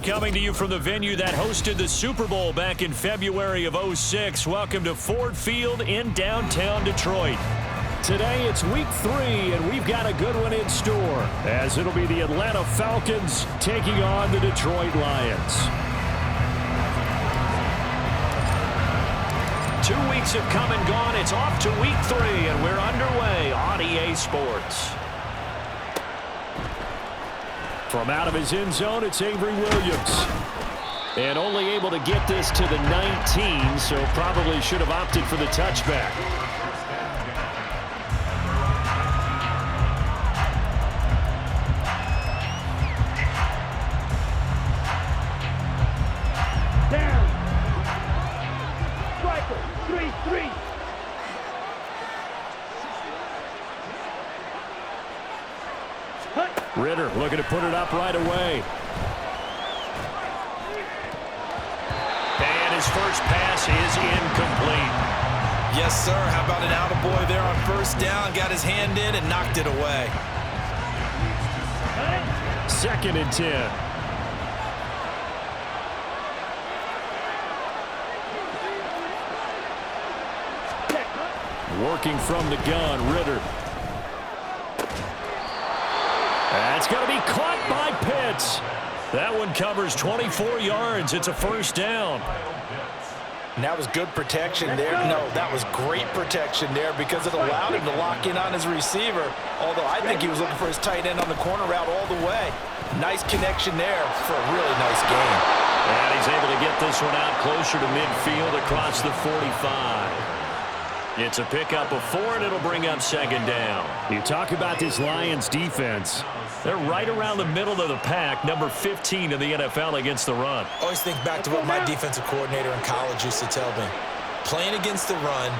Coming to you from the venue that hosted the Super Bowl back in February of '06. Welcome to Ford Field in downtown Detroit. Today it's week 3, and we've got a good one in store, as it'll be the Atlanta Falcons taking on the Detroit Lions. 2 weeks have come and gone. It's off to week 3, and we're underway on EA Sports. From out of his end zone, it's Avery Williams. And only able to get this to the 19, so probably should have opted for the touchback. Down. Striker, 3-3. Ritter looking to put it up right away. And his first pass is incomplete. Yes, sir. How about an attaboy there on first down? Got his hand in and knocked it away. 2nd and 10. Working from the gun, Ritter. That's going to be caught by Pitts. That one covers 24 yards. It's a first down. And that was good protection there. No, that was great protection there because it allowed him to lock in on his receiver. Although I think he was looking for his tight end on the corner route all the way. Nice connection there for a really nice game. And he's able to get this one out closer to midfield across the 45. It's a pickup of 4, and it'll bring up 2nd down. You talk about this Lions defense. They're right around the middle of the pack, number 15 in the NFL against the run. Always think back to what my defensive coordinator in college used to tell me. Playing against the run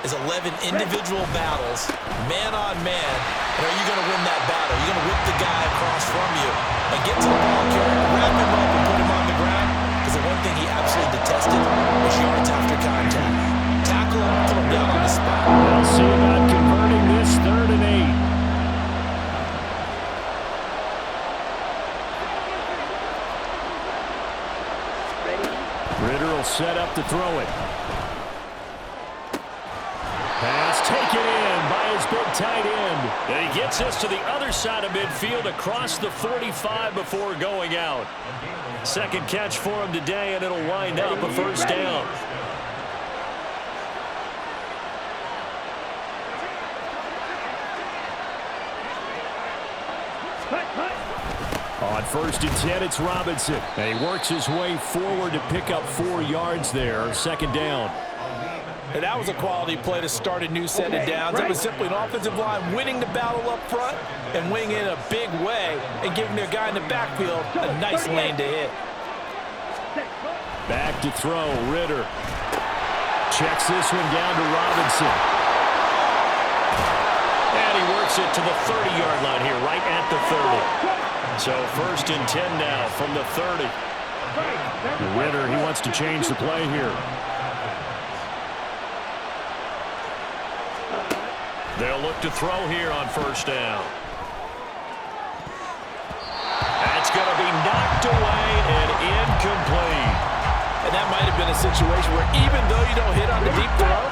is 11 individual battles, man on man. And are you going to win that battle? Are you going to whip the guy across from you and get to the ball carrier, wrap him up, and put him on the ground? Because the one thing he absolutely detested was yards after contact. Tackle him, put him down on the spot. They'll see about converting this 3rd and 8. Ritter will set up to throw it. Pass taken in by his big tight end. And he gets us to the other side of midfield across the 45 before going out. 2nd catch for him today, and it'll wind up a first down. On 1st and 10, it's Robinson. And he works his way forward to pick up 4 yards there. 2nd down. And that was a quality play to start a new set of downs. It was simply an offensive line winning the battle up front and winning in a big way and giving their guy in the backfield a nice lane to hit. Back to throw, Ritter. Checks this one down to Robinson. And he works it to the 30-yard line here, right at the 30. So 1st and 10 now from the 30. Ritter, he wants to change the play here. They'll look to throw here on 1st down. That's going to be knocked away and incomplete. And that might have been a situation where even though you don't hit on the deep throw,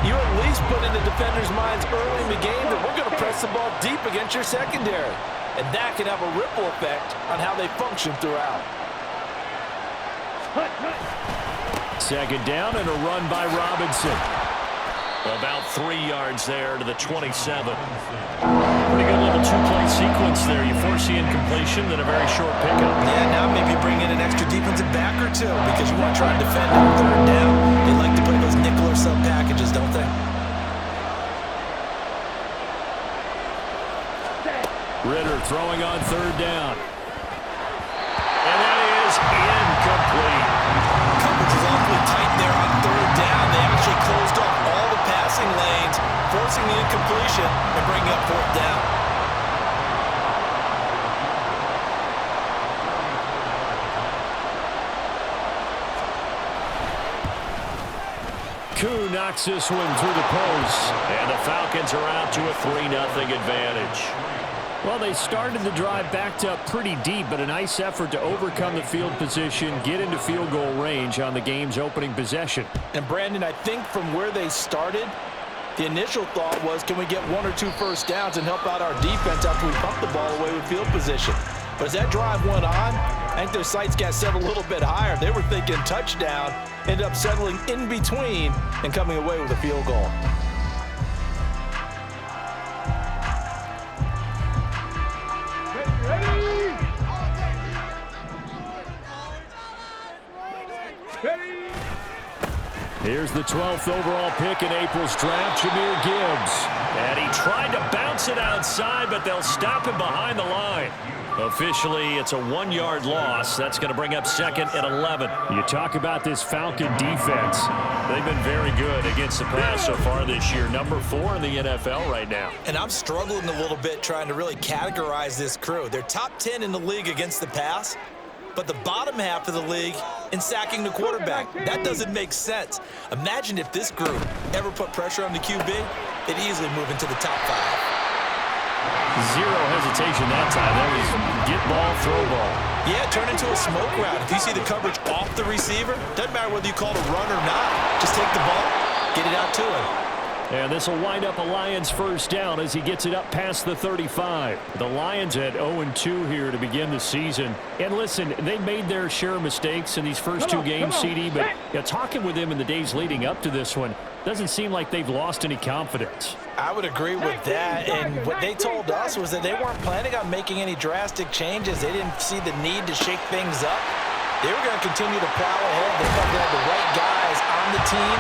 you at least put in the defenders' minds early in the game that we're going to press the ball deep against your secondary. And that can have a ripple effect on how they function throughout. 2nd down and a run by Robinson. About 3 yards there to the 27. Pretty good little 2-play sequence there. You force the incompletion, then a very short pickup. Yeah, now maybe bring in an extra defensive back or two because you want to try and defend on 3rd down. They like to play those nickel or sub packages, don't they? Ritter throwing on 3rd down. And that is incomplete. Coverage is awfully tight there on 3rd down. They actually closed off all the passing completion and bringing up 4th down. Koo knocks this one through the post, and the Falcons are out to a 3-0 advantage. Well, they started the drive backed up pretty deep, but a nice effort to overcome the field position, get into field goal range on the game's opening possession. And, Brandon, I think from where they started, the initial thought was, can we get 1 or 2 first downs and help out our defense after we pump the ball away with field position? But as that drive went on, I think their sights got set a little bit higher. They were thinking touchdown, ended up settling in between and coming away with a field goal. Here's the 12th overall pick in April's draft, Jahmyr Gibbs. And he tried to bounce it outside, but they'll stop him behind the line. Officially, it's a 1-yard loss. That's going to bring up 2nd and 11. You talk about this Falcon defense. They've been very good against the pass so far this year. Number 4 in the NFL right now. And I'm struggling a little bit trying to really categorize this crew. They're top 10 in the league against the pass, but the bottom half of the league in sacking the quarterback. That doesn't make sense. Imagine if this group ever put pressure on the QB, they'd easily move into the top 5. Zero hesitation that time. That was get ball, throw ball. Yeah, turn into a smoke route. If you see the coverage off the receiver, doesn't matter whether you call it a run or not. Just take the ball, get it out to him. And this will wind up a Lions first down as he gets it up past the 35. The Lions had 0-2 here to begin the season. And listen, they made their share of mistakes in these first 2 games, CD, but talking with them in the days leading up to this one, doesn't seem like they've lost any confidence. I would agree with that, and what they told us was that they weren't planning on making any drastic changes. They didn't see the need to shake things up. They were going to continue to plow ahead. They thought they had the right guys on the team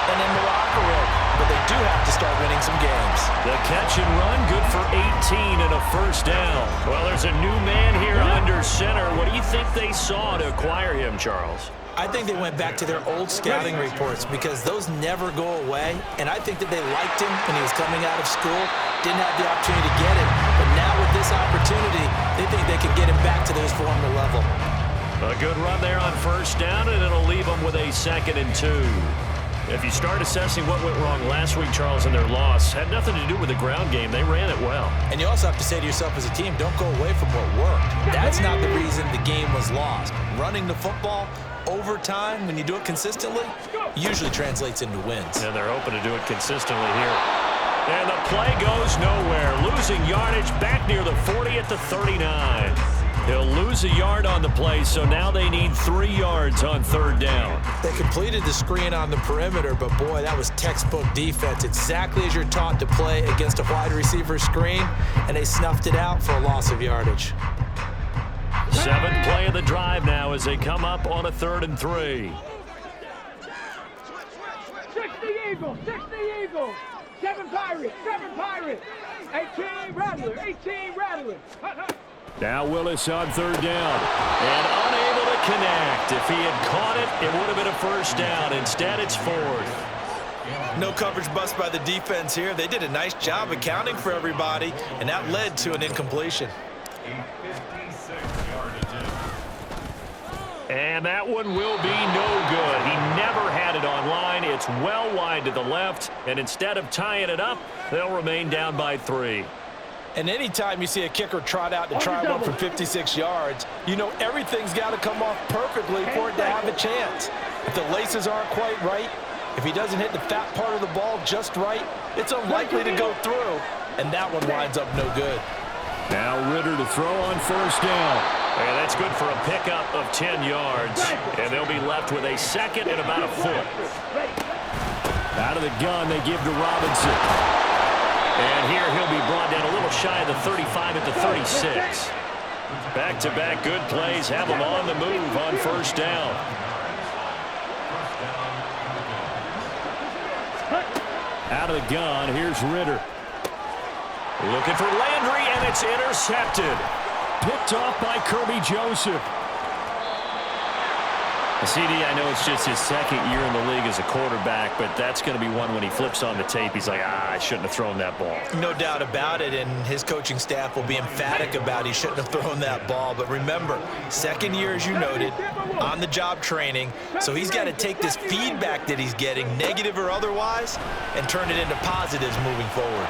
and in the locker room, but they do have to start winning some games. The catch and run, good for 18 and a first down. Well, there's a new man here under center. What do you think they saw to acquire him, Charles? I think they went back to their old scouting reports because those never go away, and I think that they liked him when he was coming out of school, didn't have the opportunity to get him, but now with this opportunity, they think they can get him back to those former level. A good run there on first down, and it'll leave them with a 2nd and 2. If you start assessing what went wrong last week, Charles, in their loss, had nothing to do with the ground game. They ran it well. And you also have to say to yourself as a team, don't go away from what worked. That's not the reason the game was lost. Running the football over time, when you do it consistently, usually translates into wins. And they're hoping to do it consistently here. And the play goes nowhere. Losing yardage back near the 40 at the 39. He'll lose a yard on the play, so now they need 3 yards on 3rd down. They completed the screen on the perimeter, but boy, that was textbook defense. Exactly as you're taught to play against a wide receiver screen, and they snuffed it out for a loss of yardage. 7th play of the drive now as they come up on a 3rd and 3. 60 Eagles, 60 Eagles. 7 Pirates, 7 Pirates. 18 Rattlers, 18 Rattlers. Now Willis on 3rd down. And unable to connect. If he had caught it, it would have been a first down. Instead, it's 4th. No coverage bust by the defense here. They did a nice job accounting for everybody, and that led to an incompletion. And that one will be no good. He never had it on line. It's well wide to the left. And instead of tying it up, they'll remain down by 3. And anytime you see a kicker trot out to try one from 56 yards, you know everything's got to come off perfectly for it to have a chance. If the laces aren't quite right, if he doesn't hit the fat part of the ball just right, it's unlikely to go through. And that one winds up no good. Now Ritter to throw on first down. And that's good for a pickup of 10 yards. And they'll be left with a 2nd and about a 1 foot. Out of the gun, they give to Robinson. And here he'll be brought down a little shy of the 35 at the 36. Back-to-back good plays have him on the move on first down. Out of the gun, here's Ritter. Looking for Landry, and it's intercepted. Picked off by Kirby Joseph. CD, I know it's just his second year in the league as a quarterback, but that's going to be one when he flips on the tape, he's like, I shouldn't have thrown that ball. No doubt about it, and his coaching staff will be emphatic about he shouldn't have thrown that ball. But remember, second year, as you noted, on-the-job training, so he's got to take this feedback that he's getting, negative or otherwise, and turn it into positives moving forward.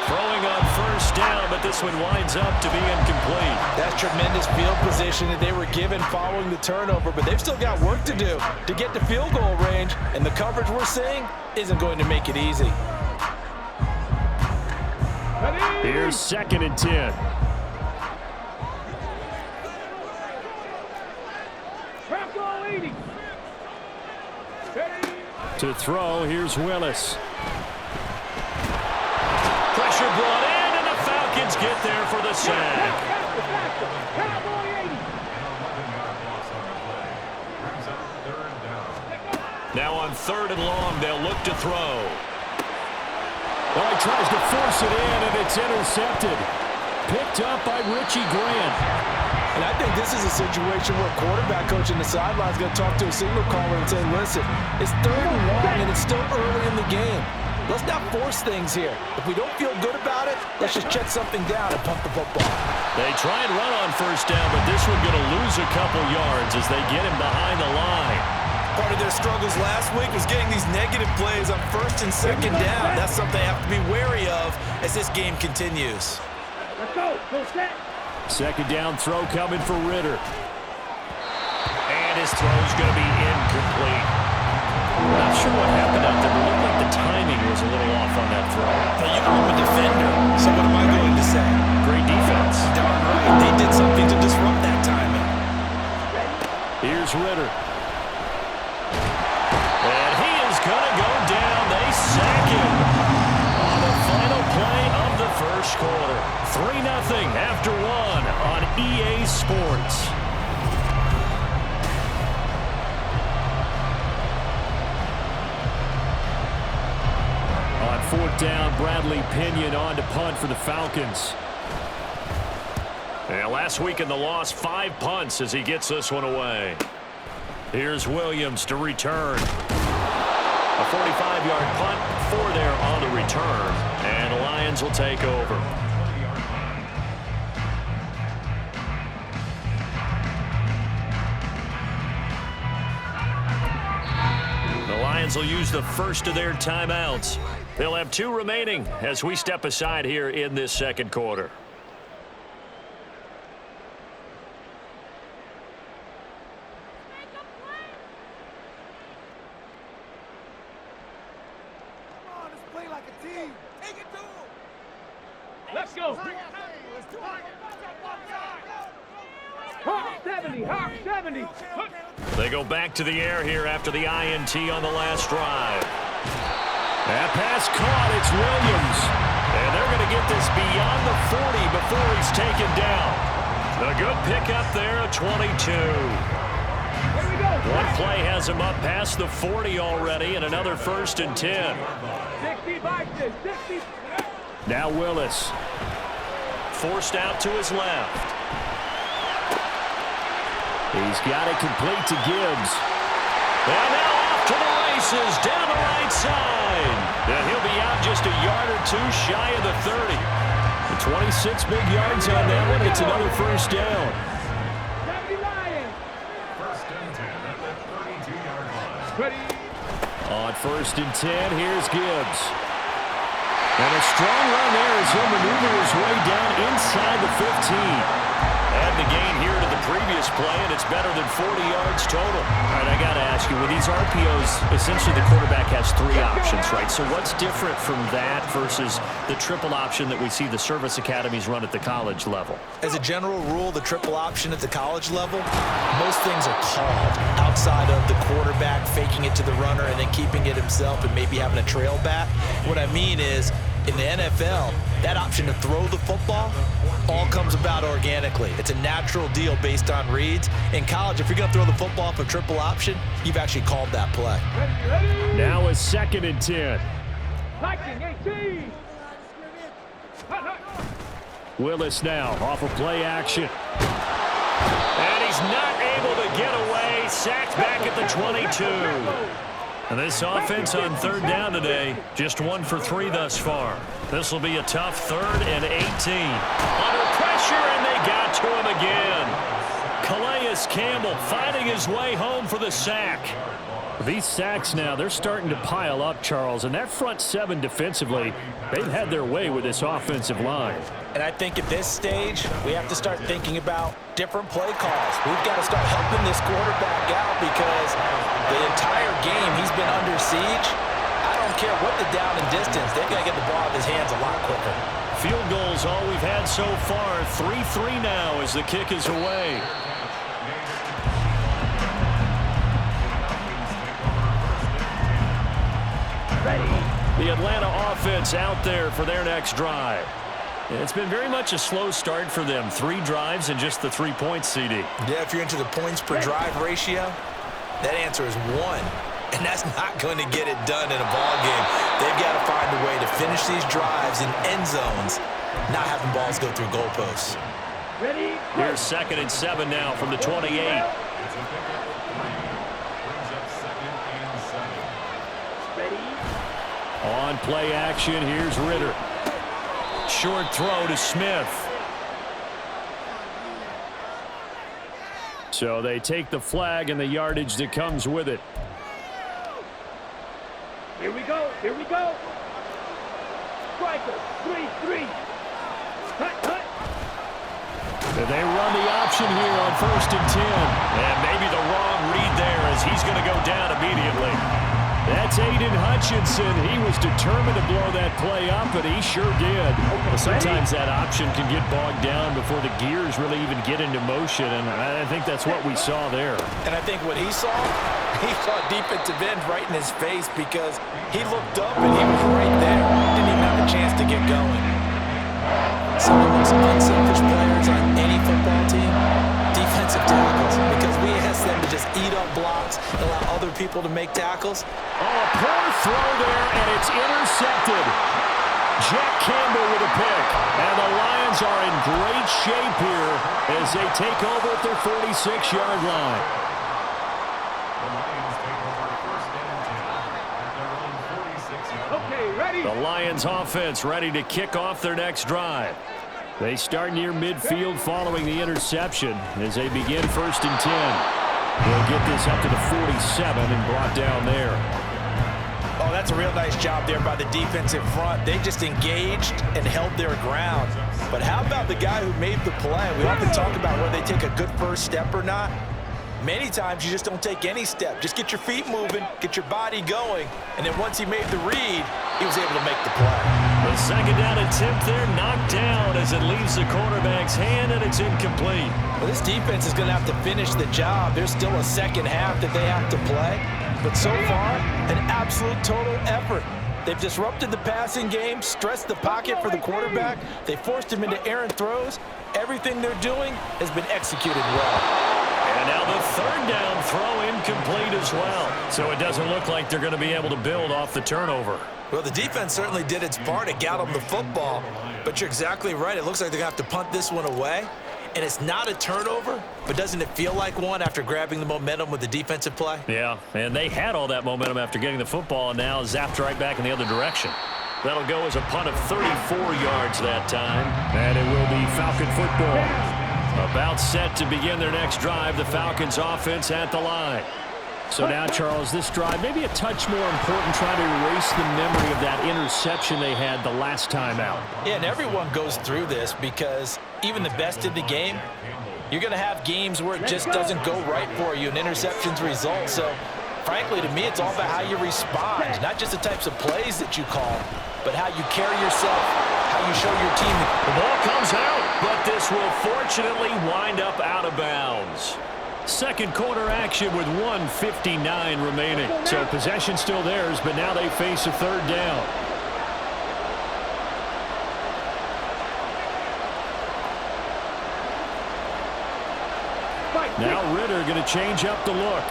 Throwing on first down, but this one winds up to be incomplete. That's tremendous field position that they were given following the turnover, but they've still got work to do to get to field goal range, and the coverage we're seeing isn't going to make it easy. Here's 2nd and 10. To throw, here's Willis. Pressure brought in, and the Falcons get there for the sack. Now on 3rd and long, they'll look to throw. Well, he tries to force it in, and it's intercepted. Picked up by Richie Grant. And I think this is a situation where a quarterback coach in the sideline is going to talk to a signal caller and say, listen, it's 3rd and long, and it's still early in the game. Let's not force things here. If we don't feel good about it, let's just check something down and pump the football. They try and run on first down, but this one going to lose a couple yards as they get him behind the line. Part of their struggles last week was getting these negative plays on 1st and 2nd down. That's something they have to be wary of as this game continues. Let's go. Go set. 2nd down throw coming for Ritter. And his throw's going to be incomplete. Not sure what happened out there, but it looked like the timing was a little off on that throw. Now, you know I'm a defender, so what am I going to say? Great defense. Darn right. They did something to disrupt that timing. Here's Ritter. And he is going to go down. They sack him on the final play of the first quarter. 3-0 after 1 on EA Sports. On 4th down, Bradley Pinion on to punt for the Falcons. And last week in the loss, 5 punts as he gets this one away. Here's Williams to return. A 45-yard punt, 4 there on the return. And the Lions will take over. The Lions will use the first of their timeouts. They'll have 2 remaining as we step aside here in this second quarter. Let's go. Hawk 70. Hawk 70. They go back to the air here after the INT on the last drive. That pass caught. It's Williams. And they're going to get this beyond the 40 before he's taken down. A good pickup there at 22. One play has him up past the 40 already, and another 1st and 10. 60. Now Willis. Forced out to his left. He's got it complete to Gibbs. And now off to the races down the right side. And he'll be out just a yard or 2 shy of the 30. The 26 big yards on that one. It's another 1st down. On 1st and 10, here's Gibbs. And a strong run there as he'll maneuver his way down inside the 15. Add the gain here to the previous play, and it's better than 40 yards total. All right, I got to ask you, with these RPOs, essentially the quarterback has 3 options, right? So what's different from that versus the triple option that we see the service academies run at the college level? As a general rule, the triple option at the college level, most things are called outside of the quarterback faking it to the runner and then keeping it himself and maybe having a trail back. What I mean is, in the NFL, that option to throw the football all comes about organically. It's a natural deal based on reads. In college, if you're going to throw the football for triple option, you've actually called that play. Now a 2nd and 10. Viking 18. Willis now off of play action. And he's not able to get away He's sacked back at the 22. And this offense on third down today, just 1 for 3 thus far. This will be a tough 3rd and 18. Under pressure, and they got to him again. Calais Campbell finding his way home for the sack. These sacks now, they're starting to pile up, Charles. And that front 7 defensively, they've had their way with this offensive line. And I think at this stage, we have to start thinking about different play calls. We've got to start helping this quarterback out because the entire game he's been under siege. I don't care what the down and distance. They've got to get the ball out of his hands a lot quicker. Field goals all we've had so far. 3-3 now as the kick is away. The Atlanta offense out there for their next drive. It's been very much a slow start for them. 3 drives and just the 3 points, CD. Yeah, if you're into the points per drive ratio, that answer is 1. And that's not going to get it done in a ball game. They've got to find a way to finish these drives in end zones, not having balls go through goalposts. Here's 2nd and 7 now from the 28. On play action, here's Ritter. Short throw to Smith. So they take the flag and the yardage that comes with it. Here we go. Here we go. Striker. 3-3. Cut. And they run the option here on 1st and 10. And maybe the wrong read there as he's going to go down immediately. That's Aiden Hutchinson. He was determined to blow that play up, and he sure did. But sometimes that option can get bogged down before the gears really even get into motion, and I think that's what we saw there. And I think what he saw defensive end right in his face because he looked up and he was right there. Didn't even have a chance to get going. Some of the most unselfish players on any football team, defensive tackles, because we ask them to just eat up blocks and allow other people to make tackles. Oh, a poor throw there, and it's intercepted. Jack Campbell with a pick. And the Lions are in great shape here as they take over at their 46-yard line. Okay, ready. The Lions offense ready to kick off their next drive. They start near midfield following the interception as they begin 1st and 10. They'll get this up to the 47 and brought down there. Oh, that's a real nice job there by the defensive front. They just engaged and held their ground. But how about the guy who made the play? We often talk about whether they take a good first step or not. Many times you just don't take any step. Just get your feet moving, get your body going, and then once he made the read, he was able to make the play. The 2nd down attempt there knocked down as it leaves the cornerback's hand, and it's incomplete. Well, this defense is going to have to finish the job. There's still a second half that they have to play. But so far, an absolute total effort. They've disrupted the passing game, stressed the pocket for the quarterback. They forced him into errant throws. Everything they're doing has been executed well. And now the 3rd down throw incomplete as well. So it doesn't look like they're going to be able to build off the turnover. Well, the defense certainly did its part to get them the football. But you're exactly right. It looks like they're going to have to punt this one away. And it's not a turnover, but doesn't it feel like one after grabbing the momentum with the defensive play? Yeah, and they had all that momentum after getting the football and now zapped right back in the other direction. That'll go as a punt of 34 yards that time. And it will be Falcon football. About set to begin their next drive, the Falcons offense at the line. So now, Charles, this drive maybe a touch more important, trying to erase the memory of that interception they had the last time out. Yeah, and everyone goes through this because even the best in the game, you're going to have games where it just doesn't go right for you, and interceptions result. So, frankly, to me, it's all about how you respond, not just the types of plays that you call, but how you carry yourself, how you show your team. The ball comes out, but this will fortunately wind up out of bounds. Second quarter action with 1:59 remaining. So possession still theirs, but now they face a 3rd down. Now Ritter going to change up the look.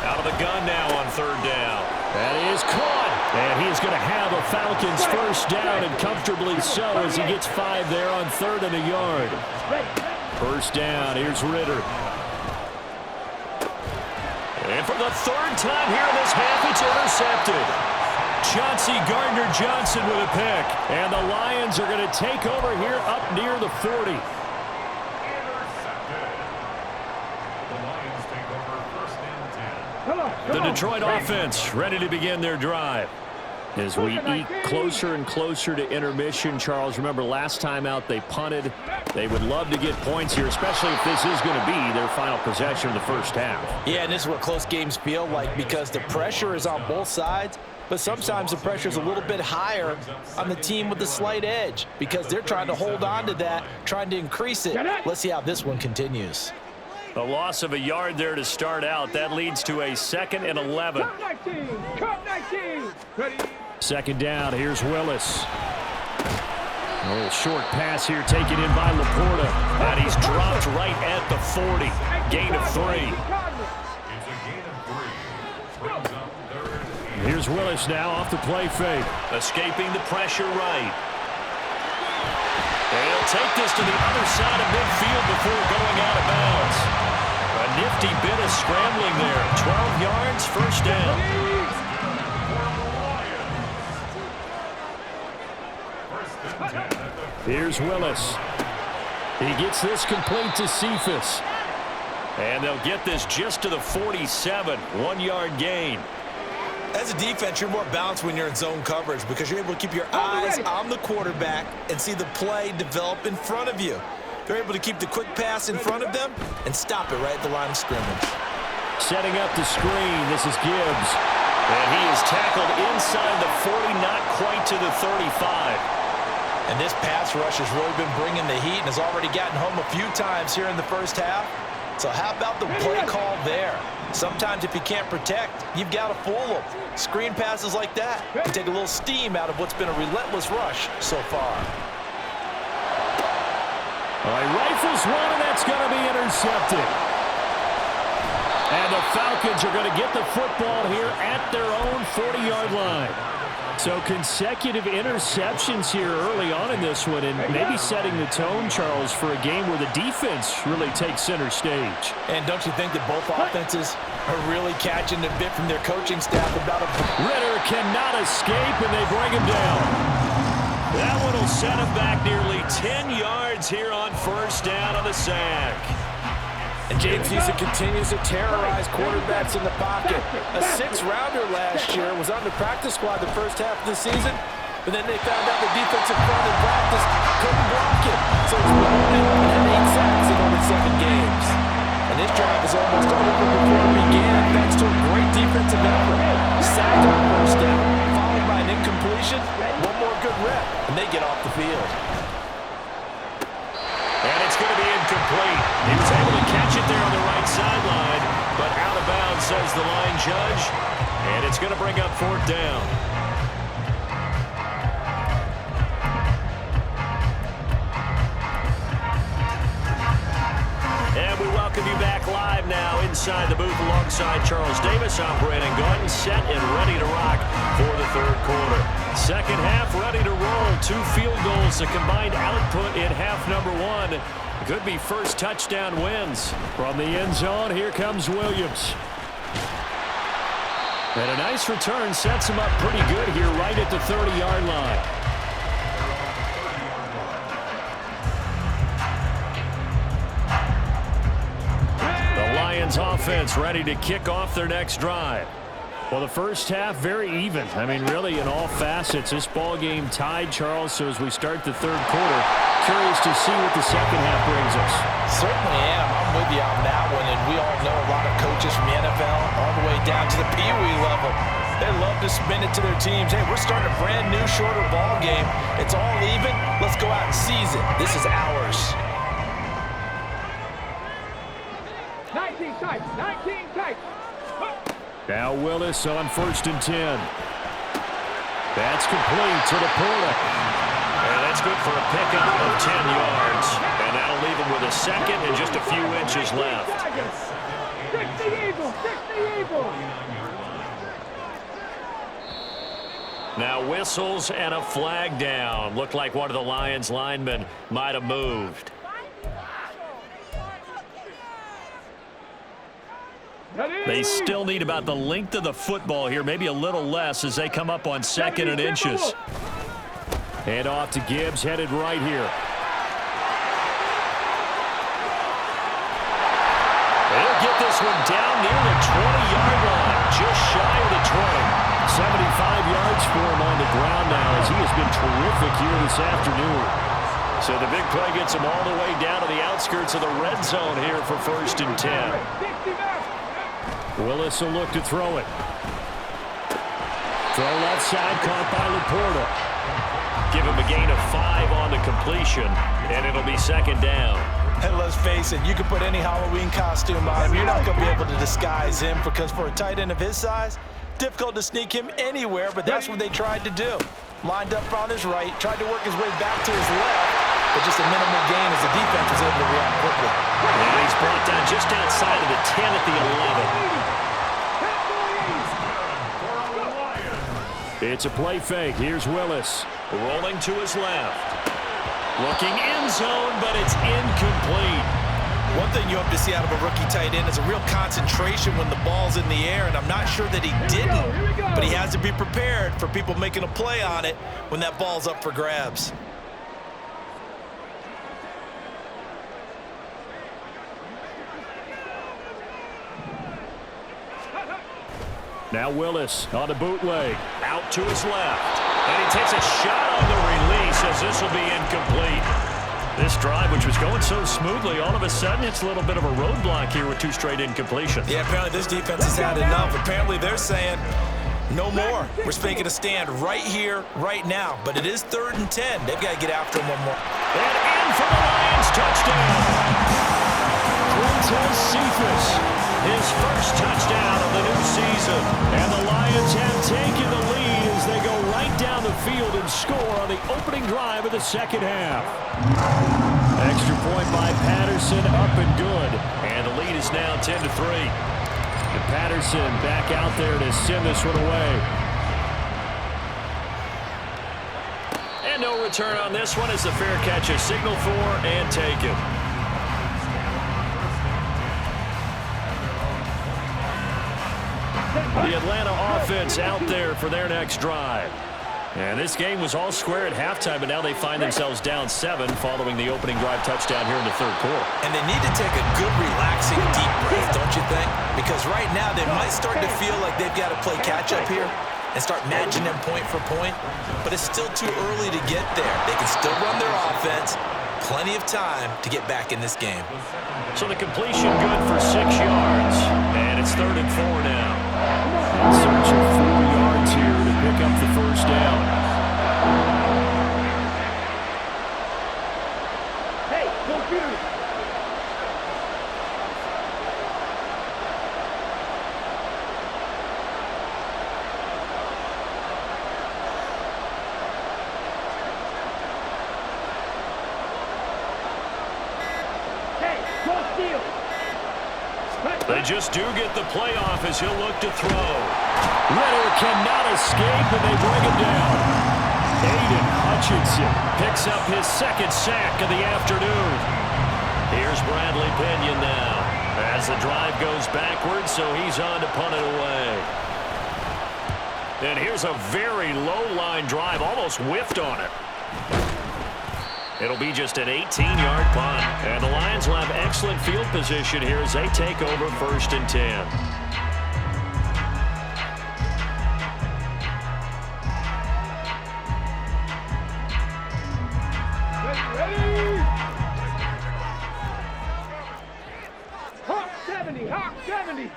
Out of the gun now on 3rd down. That is caught. And he is going to have a Falcons first down, and comfortably so, as he gets 5 there on 3rd and a yard. First down, here's Ritter. And for the 3rd time here in this half, it's intercepted. Chauncey Gardner-Johnson with a pick. And the Lions are going to take over here up near the 40. The Detroit offense ready to begin their drive. As we eke closer and closer to intermission, Charles, remember last time out they punted. They would love to get points here, especially if this is going to be their final possession of the first half. Yeah, and this is what close games feel like because the pressure is on both sides, but sometimes the pressure is a little bit higher on the team with the slight edge because they're trying to hold on to that, trying to increase it. Let's see how this one continues. A loss of a yard there to start out. That leads to a 2nd and 11. Cut 19. Ready. Second down. Here's Willis. A little short pass here taken in by Laporta. And he's dropped right at the 40. Gain of 3. Here's Willis now off the play fake. Escaping the pressure right. And he'll take this to the other side of midfield before going out of bounds. A nifty bit of scrambling there. 12 yards, first down. Here's Willis. He gets this complete to Cephas. And they'll get this just to the 47. 1-yard gain. As a defense, you're more balanced when you're in zone coverage because you're able to keep your eyes on the quarterback and see the play develop in front of you. They're able to keep the quick pass in front of them and stop it right at the line of scrimmage. Setting up the screen, this is Gibbs. And he is tackled inside the 40, not quite to the 35. And this pass rush has really been bringing the heat and has already gotten home a few times here in the first half. So how about the play call there? Sometimes if you can't protect, you've got to fool them. Screen passes like that can take a little steam out of what's been a relentless rush so far. All right, rifles one, and that's going to be intercepted. And the Falcons are going to get the football here at their own 40-yard line. So consecutive interceptions here early on in this one, and maybe setting the tone, Charles, for a game where the defense really takes center stage. And don't you think that both offenses are really catching a bit from their coaching staff about a... Ritter cannot escape, and they bring him down. That one will set him back nearly 10 yards here on first down on the sack. And James Houston continues to terrorize quarterbacks in the pocket. A 6-rounder last year was on the practice squad the first half of the season, but then they found out the defensive front in practice couldn't block it. So he's promoted and had 8 sacks in only 7 games. And this drive is almost over before it began, thanks to a great defensive effort. Sacked on first down, followed by an incompletion, one more good rep, and they get off the field. And it's going to be incomplete. He was able to catch it there on the right sideline, but out of bounds, says the line judge. And it's going to bring up 4th down. And we welcome you back live now inside the booth alongside Charles Davis. I'm Brandon Gordon, set and ready to rock for the 3rd quarter. Second half ready to roll. 2 field goals, a combined output in half number 1. Could be first touchdown wins. From the end zone, here comes Williams. And a nice return sets him up pretty good here right at the 30-yard line. The Lions offense ready to kick off their next drive. Well, the first half, very even. I mean, really, in all facets, this ball game tied, Charles. So as we start the 3rd quarter, curious to see what the second half brings us. Certainly am. I'm with you on that one. And we all know a lot of coaches from the NFL all the way down to the Pee Wee level. They love to spin it to their teams. Hey, we're starting a brand new, shorter ball game. It's all even. Let's go out and seize it. This is ours. 19 tight. 19 tight. Now Willis on 1st and 10. That's complete to Laporta. And that's good for a pickup of 10 yards. And that'll leave him with a 2nd and just a few inches left. 60 Eagles. 60 Eagles. Now whistles and a flag down. Looked like one of the Lions linemen might have moved. They still need about the length of the football here, maybe a little less as they come up on 2nd and inches. Hand off to Gibbs, headed right here. They'll get this one down near the 20-yard line, just shy of the 20. 75 yards for him on the ground now as he has been terrific here this afternoon. So the big play gets him all the way down to the outskirts of the red zone here for 1st and 10. Willis will look to throw it. Throw left side, caught by Laporta. Give him a gain of 5 on the completion, and it'll be 2nd down. And let's face it, you can put any Halloween costume on him. You're not going to be able to disguise him because for a tight end of his size, difficult to sneak him anywhere, but that's what they tried to do. Lined up on his right, tried to work his way back to his left, but just a minimal gain as the defense was able to react quickly. And he's brought down just outside of the 10 at the 11. It's a play fake. Here's Willis. Rolling to his left. Looking end zone, but it's incomplete. One thing you hope to see out of a rookie tight end is a real concentration when the ball's in the air, and I'm not sure that he didn't, but he has to be prepared for people making a play on it when that ball's up for grabs. Now Willis on a bootleg, out to his left. And he takes a shot on the release as this will be incomplete. This drive, which was going so smoothly, all of a sudden it's a little bit of a roadblock here with 2 straight incompletions. Yeah, apparently this defense has had enough. Apparently they're saying, no more. We're making a stand right here, right now. But it is 3rd and 10. They've got to get after him one more. And in for the Lions, touchdown. Quintez Cephas, his first touchdown of the new season. And the Lions have taken the lead as they go right down the field and score on the opening drive of the 2nd half. Extra point by Patterson, up and good. And the lead is now 10-3. And Patterson back out there to send this one away. And no return on this one as the fair catch is signaled for and taken. The Atlanta offense out there for their next drive. And this game was all square at halftime, but now they find themselves down 7 following the opening drive touchdown here in the 3rd quarter. And they need to take a good, relaxing, deep breath, don't you think? Because right now they might start to feel like they've got to play catch-up here and start matching them point for point. But it's still too early to get there. They can still run their offense. Plenty of time to get back in this game. So the completion good for 6 yards. And it's 3rd and 4 now. In search of 4 yards here to pick up the 1st down. Hey, computer. They just do get the playoff as he'll look to throw. Ritter cannot escape, and they bring him down. Aiden Hutchinson picks up his 2nd sack of the afternoon. Here's Bradley Pinion now as the drive goes backwards, so he's on to punt it away. And here's a very low-line drive, almost whiffed on it. It'll be just an 18-yard punt. And the Lions will have excellent field position here as they take over 1st and 10. Ready? Hawk 70, Hawk 70.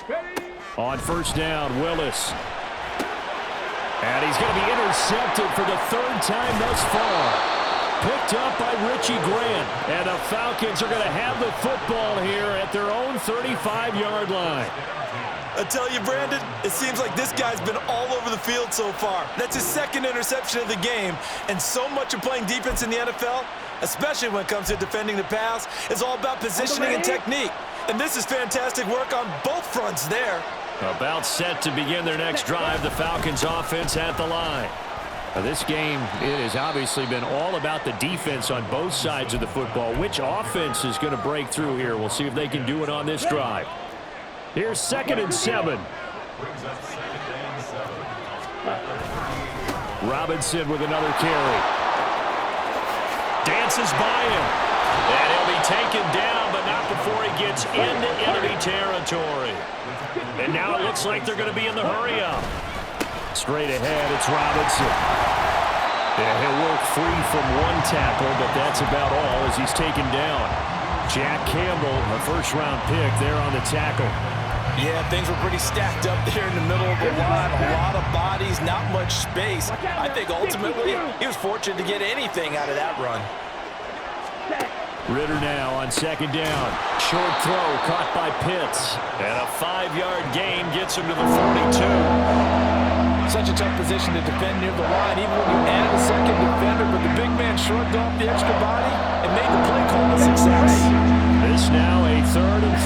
Ready? On 1st down, Willis. And he's going to be intercepted for the 3rd time thus far. Picked up by Richie Grant. And the Falcons are going to have the football here at their own 35-yard line. I tell you, Brandon, it seems like this guy's been all over the field so far. That's his 2nd interception of the game. And so much of playing defense in the NFL, especially when it comes to defending the pass, is all about positioning and technique. And this is fantastic work on both fronts there. About set to begin their next drive. The Falcons offense at the line. Now, this game, it has obviously been all about the defense on both sides of the football. Which offense is going to break through here? We'll see if they can do it on this drive. Here's 2nd and 7. Robinson with another carry. Dances by him. And he'll be taken down, but not before he gets into enemy territory. And now it looks like they're going to be in the hurry-up. Straight ahead, it's Robinson. Yeah, he'll work free from one tackle, but that's about all as he's taken down. Jack Campbell, a first-round pick, there on the tackle. Yeah, things were pretty stacked up there in the middle of the line. A lot of bodies, not much space. I think ultimately he was fortunate to get anything out of that run. Ritter now on 2nd down. Short throw caught by Pitts. And a 5-yard gain gets him to the 42. Such a tough position to defend near the line, even when you add a second defender, but the big man shrugged off the extra body and made the play call a success. This now a 3rd and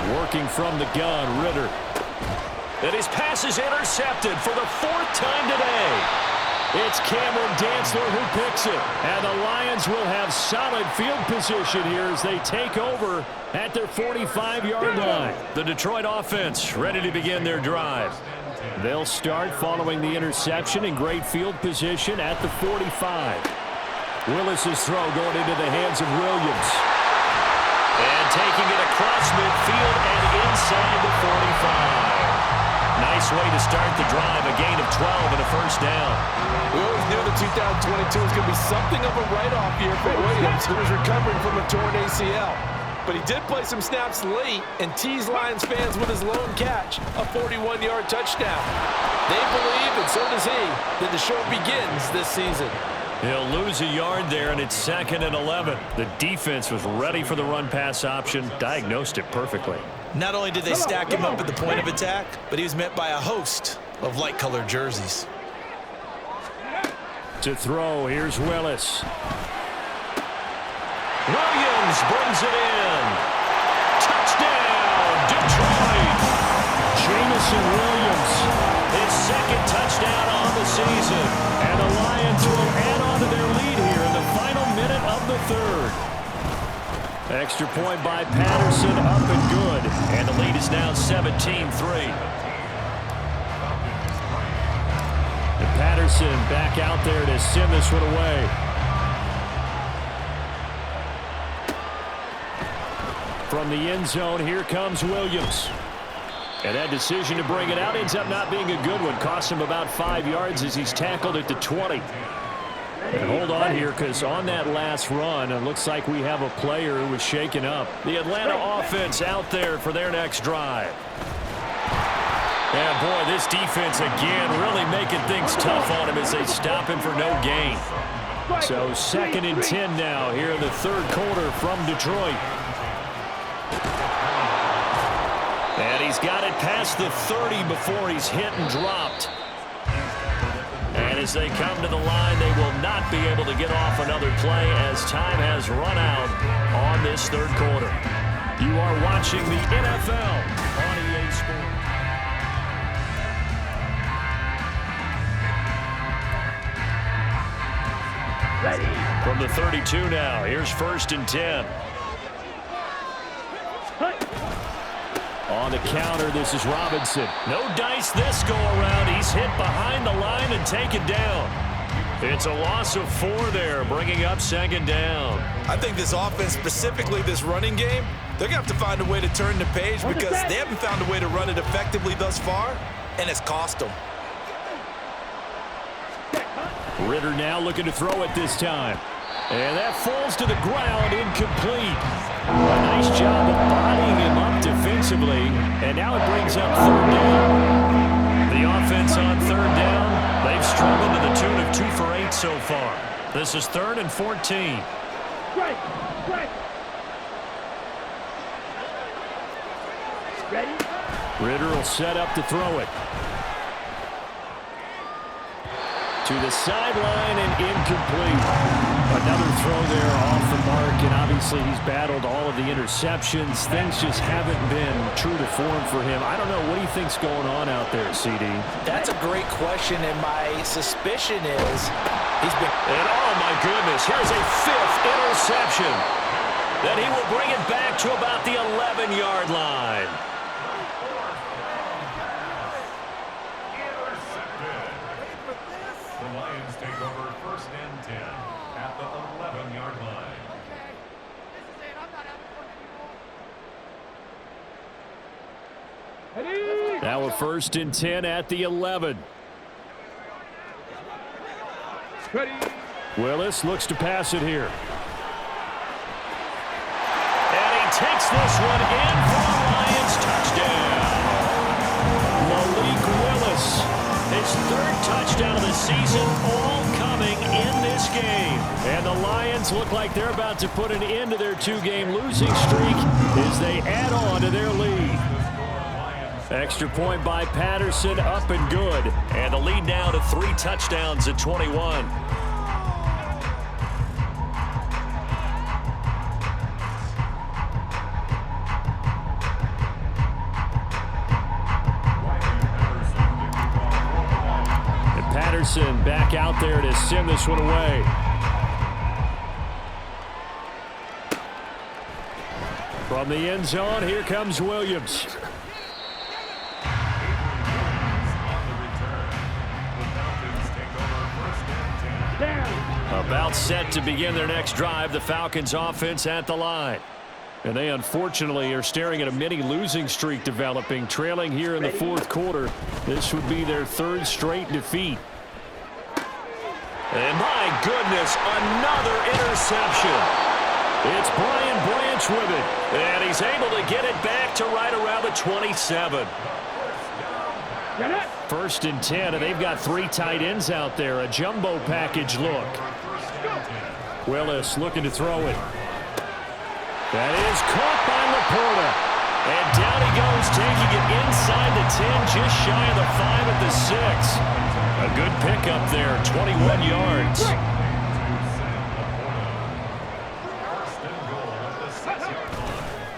4. Working from the gun, Ritter. And his pass is intercepted for the 4th time today. It's Cameron Dantzler who picks it. And the Lions will have solid field position here as they take over at their 45-yard line. The Detroit offense ready to begin their drive. They'll start following the interception in great field position at the 45. Willis's throw going into the hands of Williams. And taking it across midfield and inside the 45. Nice way to start the drive, a gain of 12 and a first down. We always knew the 2022 was going to be something of a write-off year for Williams, who was recovering from a torn ACL. But he did play some snaps late and teased Lions fans with his lone catch, a 41-yard touchdown. They believe, and so does he, that the show begins this season. He'll lose a yard there, and it's 2nd and 11. The defense was ready for the run-pass option, diagnosed it perfectly. Not only did they stack him up at the point of attack, but he was met by a host of light-colored jerseys. To throw, here's Willis. Williams brings it in. Touchdown, Detroit. Jamison Williams, his 2nd touchdown on the season. And the Lions will add on to their lead here in the final minute of the 3rd. Extra point by Patterson, up and good. And the lead is now 17-3. And Patterson back out there to send this one away. From the end zone, here comes Williams. And that decision to bring it out ends up not being a good one. Costs him about 5 yards as he's tackled at the 20. And hold on here, because on that last run, it looks like we have a player who was shaken up. The Atlanta offense out there for their next drive. And boy, this defense again really making things tough on him as they stop him for no gain. So 2nd and 10 now here in the 3rd quarter from Detroit. And he's got it past the 30 before he's hit and dropped. And as they come to the line, they will not be able to get off another play as time has run out on this 3rd quarter. You are watching the NFL on EA Sports. Ready. From the 32 now, here's 1st and 10. On the counter, this is Robinson. No dice this go-around. He's hit behind the line and taken down. It's a loss of 4 there, bringing up 2nd down. I think this offense, specifically this running game, they're going to have to find a way to turn the page because they haven't found a way to run it effectively thus far, and it's cost them. Ritter now looking to throw it this time. And that falls to the ground, incomplete. A nice job of bodying him up defensively, and now it brings up 3rd down. The offense on 3rd down, they've struggled to the tune of 2 for 8 so far. This is 3rd and 14. Ready? Ritter will set up to throw it. To the sideline and incomplete. Another throw there off the mark, and obviously he's battled all of the interceptions. Things just haven't been true to form for him. I don't know. What do you think's going on out there, CD? That's a great question, and my suspicion is he's been... And oh, my goodness, here's a 5th interception. Then he will bring it back to about the 11-yard line. Now a 1st and 10 at the 11. Ready. Willis looks to pass it here. And he takes this one in for the Lions touchdown. Malik Willis, his 3rd touchdown of the season, all coming in this game. And the Lions look like they're about to put an end to their 2-game losing streak as they add on to their lead. Extra point by Patterson, up and good. And the lead now to 3 touchdowns at 21. And Patterson back out there to send this one away. From the end zone, here comes Williams. About set to begin their next drive, the Falcons offense at the line. And they unfortunately are staring at a mini losing streak developing, trailing here in the 4th quarter. This would be their 3rd straight defeat. And my goodness, another interception. It's Brian Branch with it. And he's able to get it back to right around the 27. 1st and 10, and they've got 3 tight ends out there. A jumbo package look. Willis looking to throw it. That is caught by Laporta. And down he goes, taking it inside the 10, just shy of the 5 at the 6. A good pickup there, 21 yards.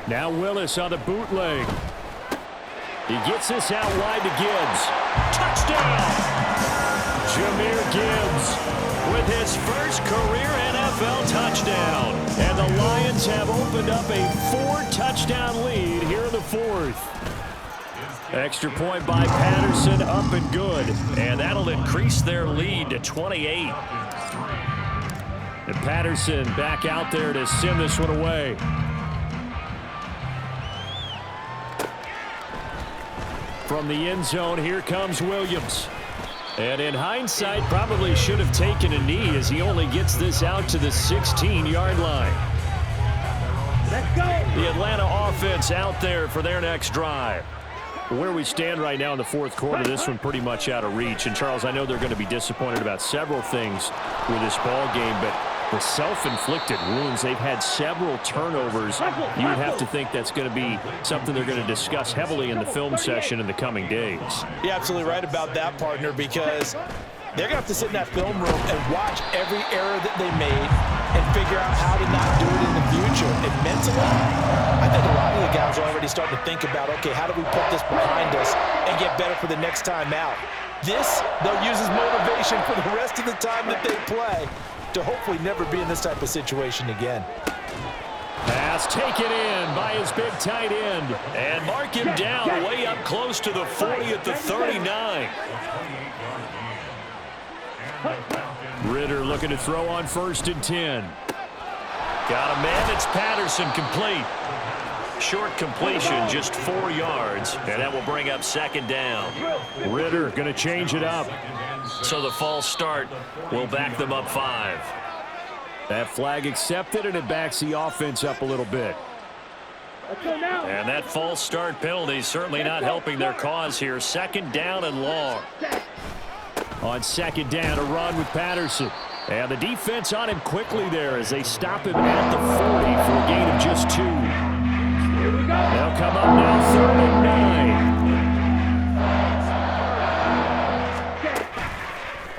Now Willis on the bootleg. He gets this out wide to Gibbs. Touchdown! Jahmyr Gibbs with his 1st career NFL touchdown. And the Lions have opened up a 4-touchdown lead here in the 4th. Extra point by Patterson, up and good. And that'll increase their lead to 28. And Patterson back out there to send this one away. From the end zone, here comes Williams. And in hindsight, probably should have taken a knee as he only gets this out to the 16-yard line. Let's go. The Atlanta offense out there for their next drive. Where we stand right now in the 4th quarter, this one pretty much out of reach. And, Charles, I know they're going to be disappointed about several things with this ball game, but the self-inflicted wounds, they've had several turnovers. You would have to think that's going to be something they're going to discuss heavily in the film session in the coming days. You're absolutely right about that, partner, because they're going to have to sit in that film room and watch every error that they made and figure out how to not do it in the future. And mentally, I think a lot of the guys are already starting to think about, okay, how do we put this behind us and get better for the next time out? This, they'll use as motivation for the rest of the time that they play to hopefully never be in this type of situation again. Pass taken in by his big tight end. And mark him down way up close to the 40 at the 39. Ritter looking to throw on 1st and 10. Got a man. It's Patterson, complete. Short completion, just 4 yards. And that will bring up 2nd down. Ritter going to change it up. So the false start will back them up 5. That flag accepted, and it backs the offense up a little bit. And that false start penalty certainly not helping their cause here. 2nd down and long. On 2nd down, a run with Patterson. And the defense on him quickly there as they stop him at the 40 for a gain of just 2. They'll come up now 3rd and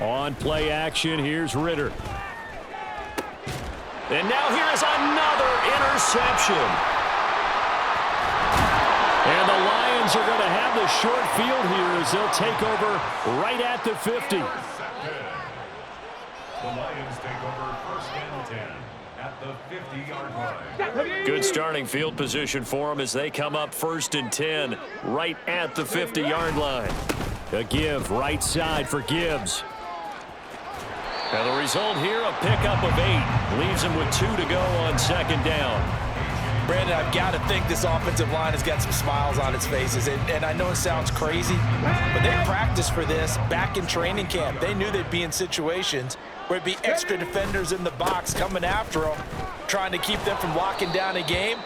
9. On play play action. Here's Ritter. And now here's another interception. And the Lions are going to have the short field here as they'll take over right at the 50. The Lions take over 1st and 10 at the 50-yard line. Good starting field position for them as they come up 1st and 10 right at the 50-yard line. A give right side for Gibbs. And the result here, a pickup of 8. Leaves him with 2 to go on 2nd down. Brandon, I've got to think this offensive line has got some smiles on its faces. And I know it sounds crazy, but they practiced for this back in training camp. They knew they'd be in situations where it'd be extra defenders in the box coming after them, trying to keep them from locking down a game.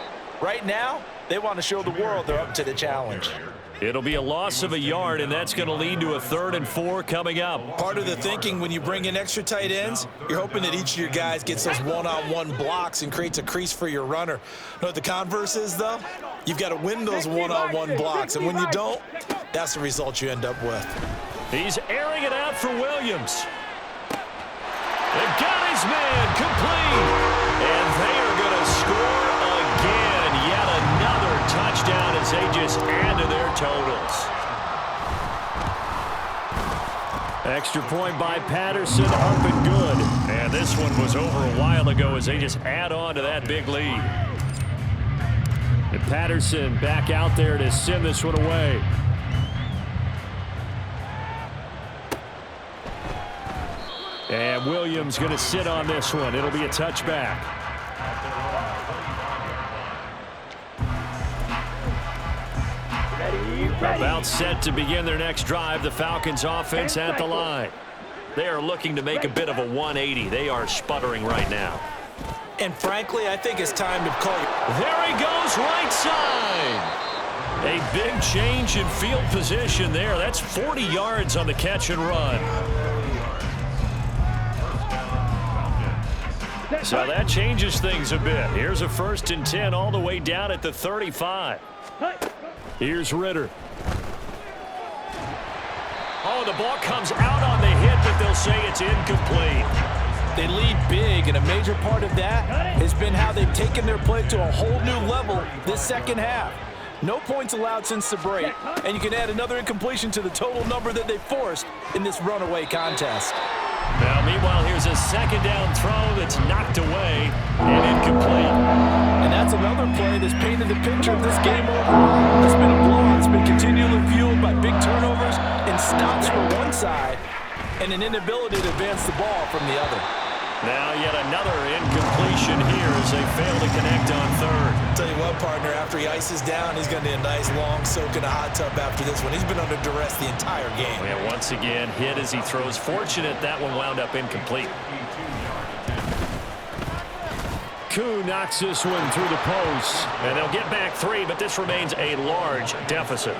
Right now, they want to show the world they're up to the challenge. It'll be a loss of a yard, and that's going to lead to a 3rd and 4 coming up. Part of the thinking when you bring in extra tight ends, you're hoping that each of your guys gets those one-on-one blocks and creates a crease for your runner. You know what the converse is, though? You've got to win those one-on-one blocks, and when you don't, that's the result you end up with. He's airing it out for Williams. They've got his man complete, and they are going to score again. Yet another touchdown as they just add to their totals. Extra point by Patterson, up and good. And this one was over a while ago as they just add on to that big lead. And Patterson back out there to send this one away. And Williams going to sit on this one. It'll be a touchback. About set to begin their next drive. The Falcons offense at the line. They are looking to make a bit of a 180. They are sputtering right now. And frankly, I think it's time to call you. There he goes, right side. A big change in field position there. That's 40 yards on the catch and run. So that changes things a bit. Here's a 1st and 10 all the way down at the 35. Here's Ritter. Oh, the ball comes out on the hit, but they'll say it's incomplete. They lead big, and a major part of that has been how they've taken their play to a whole new level this second half. No points allowed since the break, and you can add another incompletion to the total number that they forced in this runaway contest. Now, meanwhile, here's a 2nd down throw that's knocked away and incomplete. And that's another play that's painted the picture of this game overall. It's been a blowout. It's been continually fueled by big turnovers and stops from one side and an inability to advance the ball from the other. Now yet another incompletion here as they fail to connect on 3rd. Tell you what, partner, after he ices down, he's going to need a nice long soak in a hot tub after this one. He's been under duress the entire game. Yeah, once again, hit as he throws. Fortunate that one wound up incomplete. Koo knocks this one through the post, and they'll get back 3, but this remains a large deficit.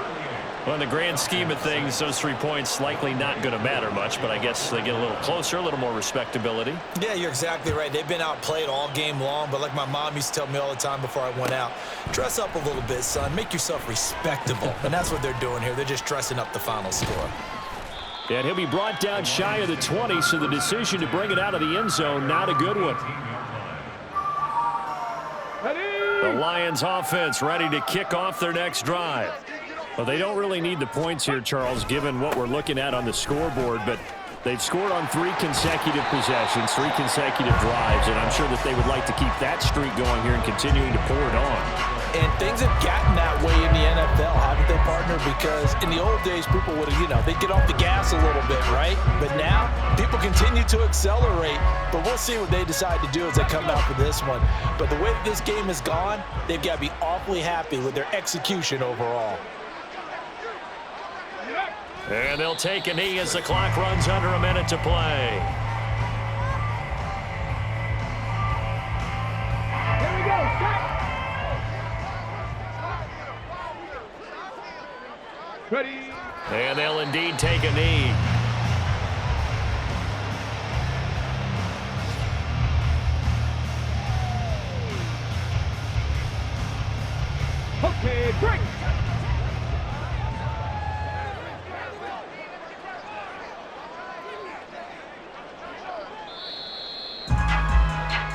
Well, in the grand scheme of things, those 3 points likely not going to matter much, but I guess they get a little closer, a little more respectability. Yeah, you're exactly right. They've been outplayed all game long, but like my mom used to tell me all the time before I went out, dress up a little bit, son. Make yourself respectable. And that's what they're doing here. They're just dressing up the final score. And he'll be brought down shy of the 20, so the decision to bring it out of the end zone, not a good one. The Lions offense ready to kick off their next drive. Well, they don't really need the points here, Charles, given what we're looking at on the scoreboard, but they've scored on 3 consecutive possessions, 3 consecutive drives, and I'm sure that they would like to keep that streak going here and continuing to pour it on. And things have gotten that way in the NFL, haven't they, partner? Because in the old days, people would have, they'd get off the gas a little bit, right? But now, people continue to accelerate, but we'll see what they decide to do as they come out for this one. But the way that this game has gone, they've got to be awfully happy with their execution overall. And they'll take a knee as the clock runs under a minute to play. Here we go. Ready. And they'll indeed take a knee. Okay, break.